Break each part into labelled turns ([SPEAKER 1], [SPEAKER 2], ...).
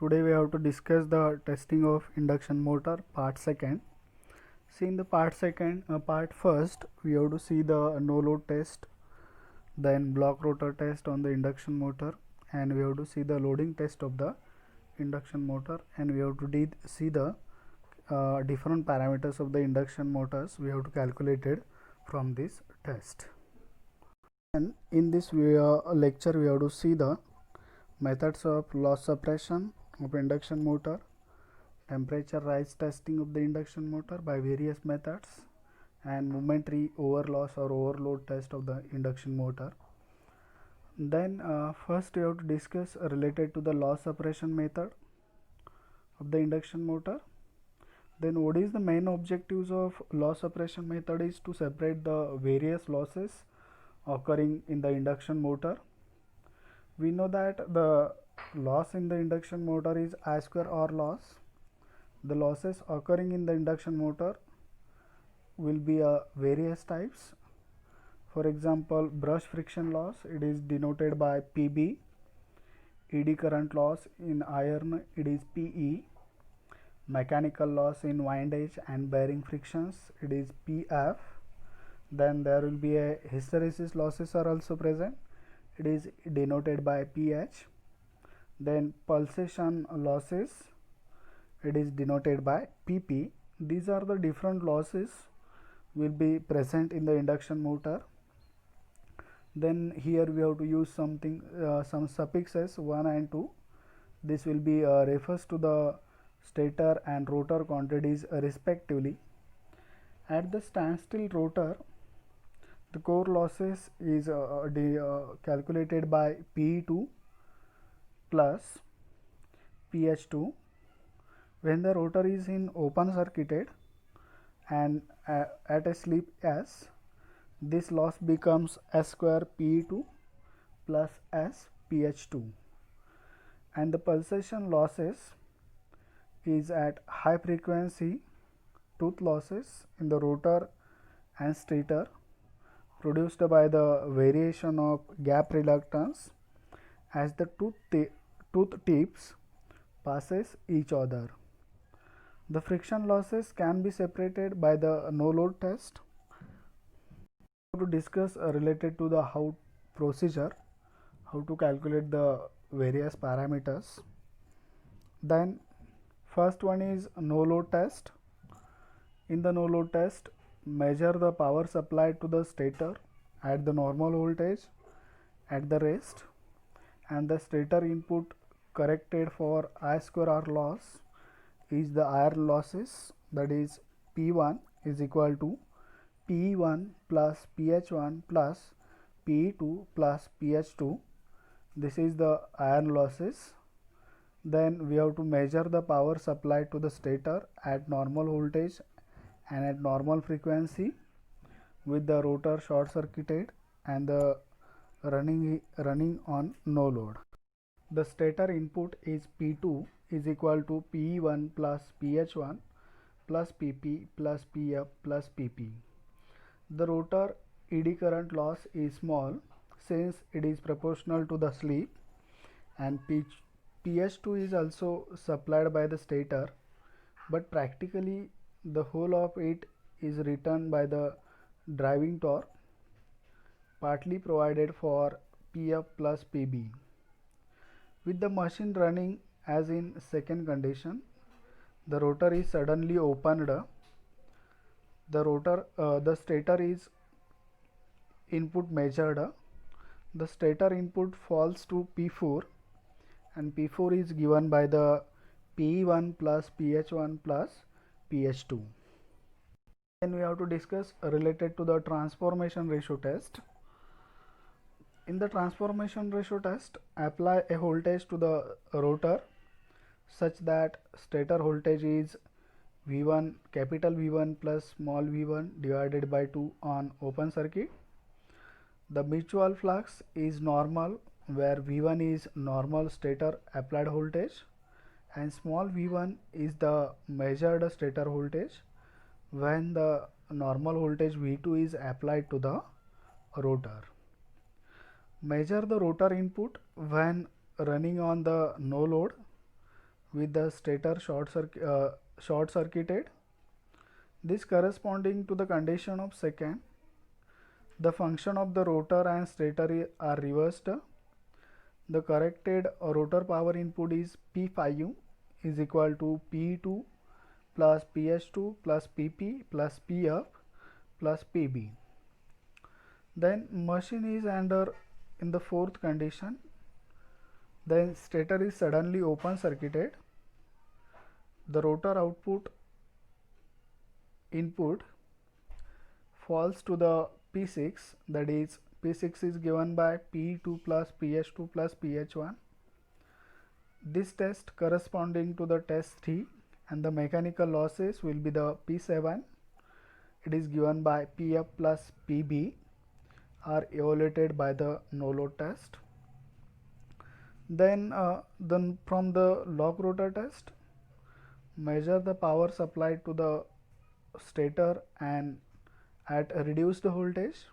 [SPEAKER 1] Today we have to discuss the testing of induction motor part second. See, in the part first we have to see the no load test, then block rotor test on the induction motor, and we have to see the loading test of the induction motor, and we have to see the different parameters of the induction motors we have to calculate it from this test. And in this lecture we have to see the methods of loss suppression of induction motor, temperature rise testing of the induction motor by various methods, and momentary overloss or overload test of the induction motor. Then first we have to discuss related to the loss suppression method of the induction motor. Then what is the main objectives of loss suppression method is to separate the various losses occurring in the induction motor. We know that the loss in the induction motor is I square R loss. The losses occurring in the induction motor will be various types. For example, brush friction loss, it is denoted by PB. Eddy current loss in iron, it is PE. Mechanical loss in windage and bearing frictions, it is PF. Then there will be a hysteresis losses are also present, it is denoted by PH. Then pulsation losses, it is denoted by PP. These are the different losses will be present in the induction motor. Then here we have to use something some suffixes 1 and 2. This will be refers to the stator and rotor quantities respectively. At the standstill rotor, the core losses is calculated by Pe2 plus Ph2. When the rotor is in open circuited and at a slip S, this loss becomes S square Pe2 plus S Ph2, and the pulsation losses is at high frequency tooth losses in the rotor and stator produced by the variation of gap reluctance as the tooth tips passes each other. The friction losses can be separated by the no load test. To discuss related to the how to calculate the various parameters. Then first one is no load test. In the no load test, measure the power supplied to the stator at the normal voltage at the rest, and the stator input corrected for I square R loss is the iron losses, that is P1 is equal to P1 plus PH1 plus P2 plus PH2. This is the iron losses. Then we have to measure the power supplied to the stator at normal voltage and at normal frequency with the rotor short circuited and the running on no load. The stator input is P2 is equal to P1 plus PH1 plus PP plus PF plus PP. The rotor eddy current loss is small since it is proportional to the slip, and PH2 is also supplied by the stator, but practically the whole of it is returned by the driving torque, partly provided for PF plus PB. With the machine running as in second condition, the rotor is suddenly opened. The stator is input measured. The stator input falls to P4, and P4 is given by the P1 plus PH1 plus PH2. Then we have to discuss related to the transformation ratio test. In the transformation ratio test, apply a voltage to the rotor such that stator voltage is V1 capital V1 plus small v1 divided by 2 on open circuit. The mutual flux is normal, where V1 is normal stator applied voltage and small v1 is the measured stator voltage when the normal voltage V2 is applied to the rotor. Measure the rotor input when running on the no load. with the stator short circuited. This corresponding to the condition of second. The function of the rotor and stator are reversed. The corrected rotor power input is P5 is equal to P2 plus PS2 plus PP plus PF plus PB. Then machine is under in the fourth condition. Then stator is suddenly open circuited. The rotor output input falls to the P6, that is P6 is given by P2 plus PS2 plus PH1. This test corresponding to the test 3 and the mechanical losses will be the P7. It is given by PF plus PB are evaluated by the no load test. Then from the lock rotor test, measure the power supplied to the stator and at a reduced voltage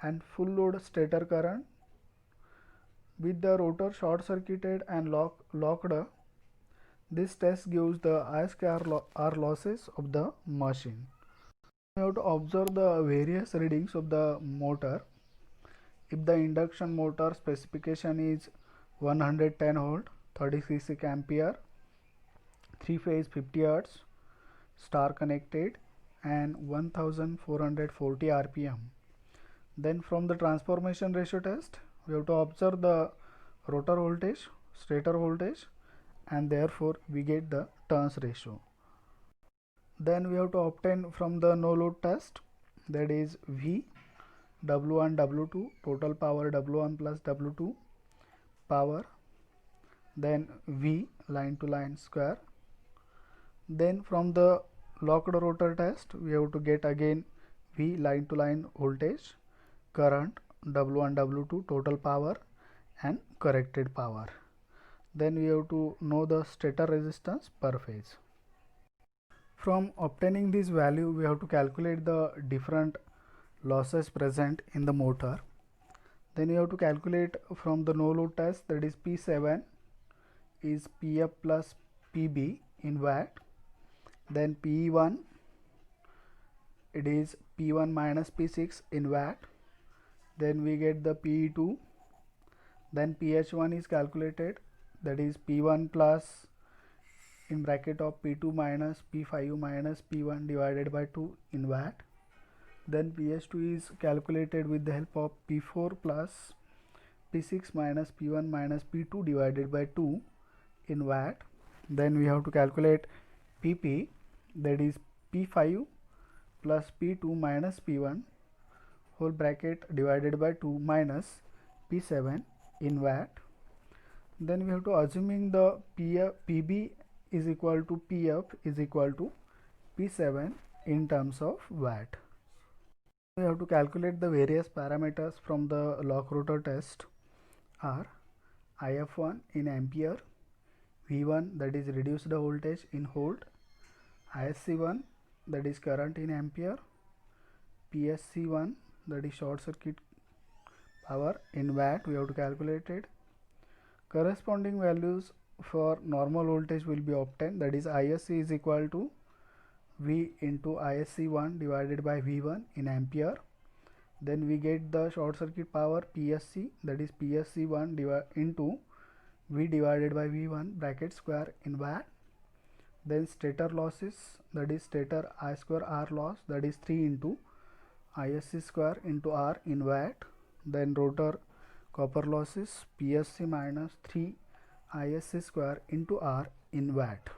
[SPEAKER 1] and full load stator current with the rotor short circuited and locked. This test gives the I2R losses of the machine. We have to observe the various readings of the motor. If the induction motor specification is 110 volt, 36 ampere, 3 phase 50 Hz, star connected and 1440 rpm. Then from the transformation ratio test, we have to observe the rotor voltage, stator voltage, and therefore we get the turns ratio. Then we have to obtain from the no load test, that is V, W1, W2, total power W1 plus W2 power, then V line to line square. Then from the locked rotor test, we have to get again V line to line voltage, current, W1, W2, total power and corrected power. Then we have to know the stator resistance per phase. From obtaining this value, we have to calculate the different losses present in the motor. Then you have to calculate from the no load test, that is P7 is PF plus PB in watt. Then P1, it is P1 minus P6 in watt. Then we get the P2. Then PH1 is calculated, that is P1 plus in bracket of P2 minus P5 minus P1 divided by 2 in watt. Then PS2 is calculated with the help of P4 plus P6 minus P1 minus P2 divided by 2 in watt. Then we have to calculate PP, that is P5 plus P2 minus P1 whole bracket divided by 2 minus P7 in watt. Then we have to assuming the PB is equal to PF is equal to P7 in terms of watt. We have to calculate the various parameters from the lock rotor test are IF1 in ampere, V1 that is reduced voltage in volt, ISC1 that is current in ampere, PSC1 that is short circuit power in watt we have to calculate it. Corresponding values for normal voltage will be obtained, that is ISC is equal to V into ISC1 divided by V1 in ampere. Then we get the short circuit power PSC, that is PSC1 into V divided by V1 bracket square in watt. Then stator losses, that is stator I2R loss, that is 3 into ISC square into R in watt. Then rotor copper losses PSC minus 3 ISC square into R in watt.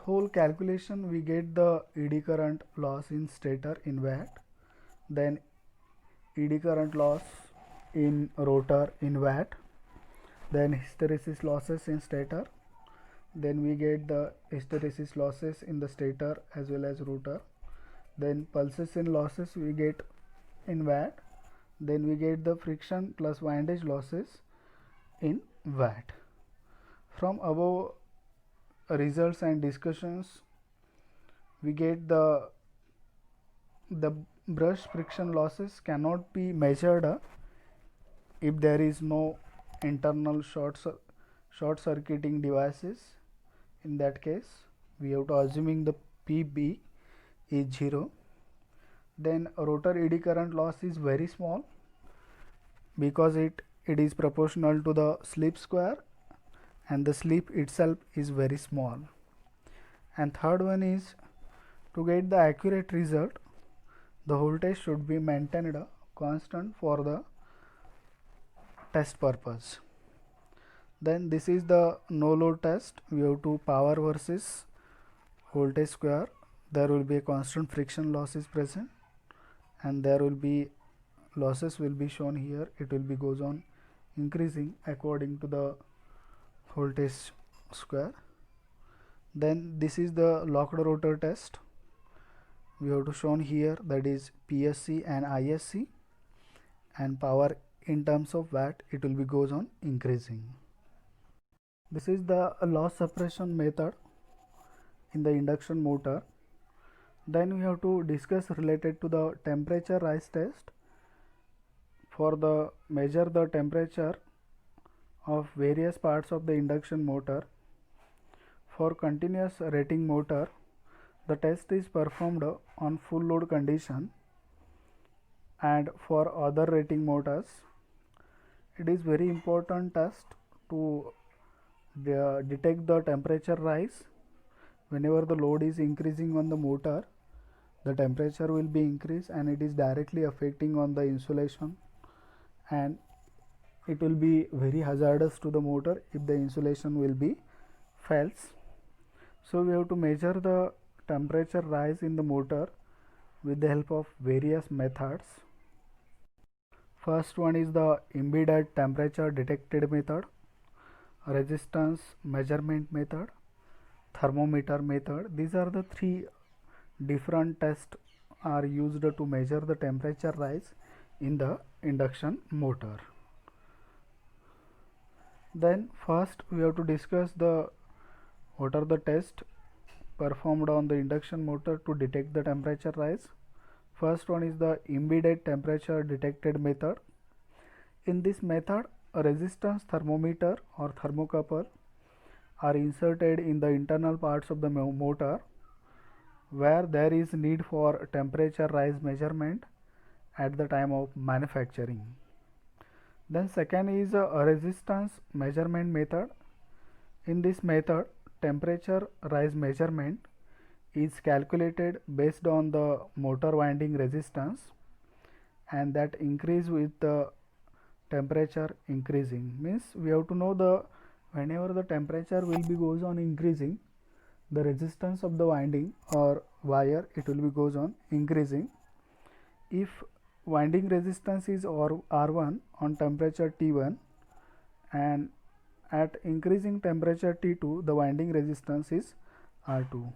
[SPEAKER 1] Whole calculation we get the eddy current loss in stator in watt, then eddy current loss in rotor in watt, then hysteresis losses in stator, then we get the hysteresis losses in the stator as well as rotor, then pulses in losses we get in watt, then we get the friction plus windage losses in watt. From above results and discussions, we get the brush friction losses cannot be measured if there is no internal short short circuiting devices. In that case we have to assuming the PB is 0. Then rotor eddy current loss is very small because it is proportional to the slip square, and the slip itself is very small. And third one is, to get the accurate result, the voltage should be maintained constant for the test purpose. Then this is the no load test. We have to power versus voltage square. There will be a constant friction loss is present, and there will be losses will be shown here. It will be goes on increasing according to the voltage square. Then this is the locked rotor test. We have to shown here, that is PSC and ISC, and power in terms of watt it will be goes on increasing. This is the loss suppression method in the induction motor. Then we have to discuss related to the temperature rise test. For the measure the temperature of various parts of the induction motor. For continuous rating motor, the test is performed on full load condition, and for other rating motors it is very important test to detect the temperature rise. Whenever the load is increasing on the motor, the temperature will be increased, and it is directly affecting on the insulation, and it will be very hazardous to the motor if the insulation will be fails. So we have to measure the temperature rise in the motor with the help of various methods. First one is the embedded temperature detected method, resistance measurement method, thermometer method. These are the three different tests are used to measure the temperature rise in the induction motor. Then first we have to discuss the what are the tests performed on the induction motor to detect the temperature rise. First one is the embedded temperature detected method. In this method, a resistance thermometer or thermocouple are inserted in the internal parts of the motor where there is need for temperature rise measurement at the time of manufacturing. Then second is a resistance measurement method. In this method, temperature rise measurement is calculated based on the motor winding resistance, and that increase with the temperature increasing. Means we have to know the whenever the temperature will be goes on increasing, the resistance of the winding or wire it will be goes on increasing. If winding resistance is R1 on temperature T1, and at increasing temperature T2 the winding resistance is R2,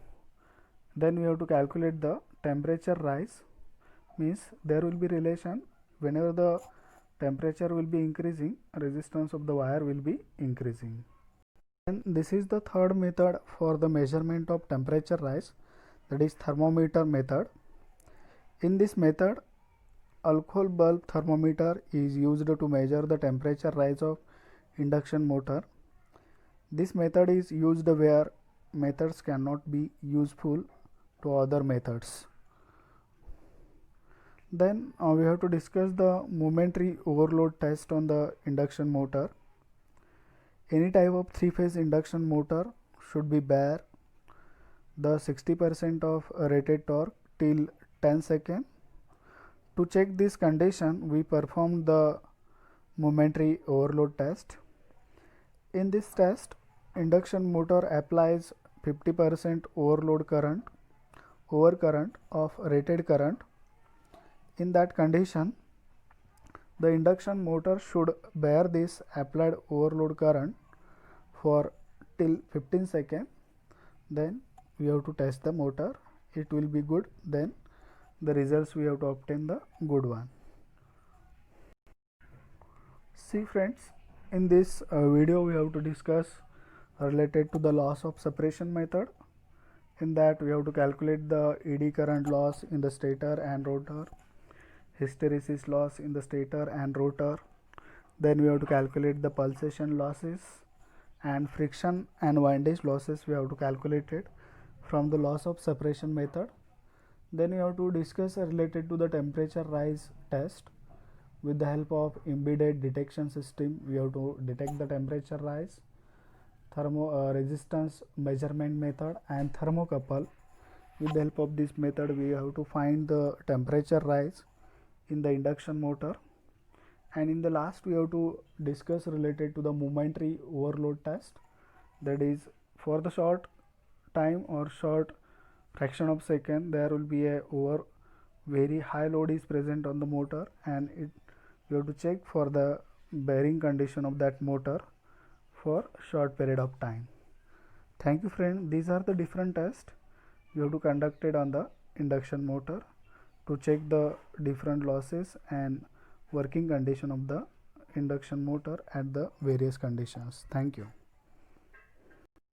[SPEAKER 1] then we have to calculate the temperature rise. Means there will be relation, whenever the temperature will be increasing, resistance of the wire will be increasing. And this is the third method for the measurement of temperature rise, that is thermometer method. In this method, alcohol bulb thermometer is used to measure the temperature rise of induction motor. This method is used where methods cannot be useful to other methods. Then we have to discuss the momentary overload test on the induction motor. Any type of three-phase induction motor should be bear the 60% of rated torque till 10 seconds. To check this condition, we performed the momentary overload test. In this test, induction motor applies 50% overload current over current of rated current. In that condition, the induction motor should bear this applied overload current for till 15 seconds. Then we have to test the motor. It will be good. Then the results we have to obtain the good one. See friends, in this video we have to discuss related to the loss of suppression method. In that we have to calculate the eddy current loss in the stator and rotor, hysteresis loss in the stator and rotor. Then we have to calculate the pulsation losses and friction and windage losses we have to calculate it from the loss of separation method. Then we have to discuss related to the temperature rise test. With the help of embedded detection system, we have to detect the temperature rise, resistance measurement method, and thermocouple. With the help of this method, we have to find the temperature rise in the induction motor. And in the last, we have to discuss related to the momentary overload test. That is, for the short time or short fraction of second, there will be a very high load is present on the motor, and you have to check for the bearing condition of that motor for short period of time. Thank you friend. These are the different tests you have to conduct it on the induction motor to check the different losses and working condition of the induction motor at the various conditions. Thank you.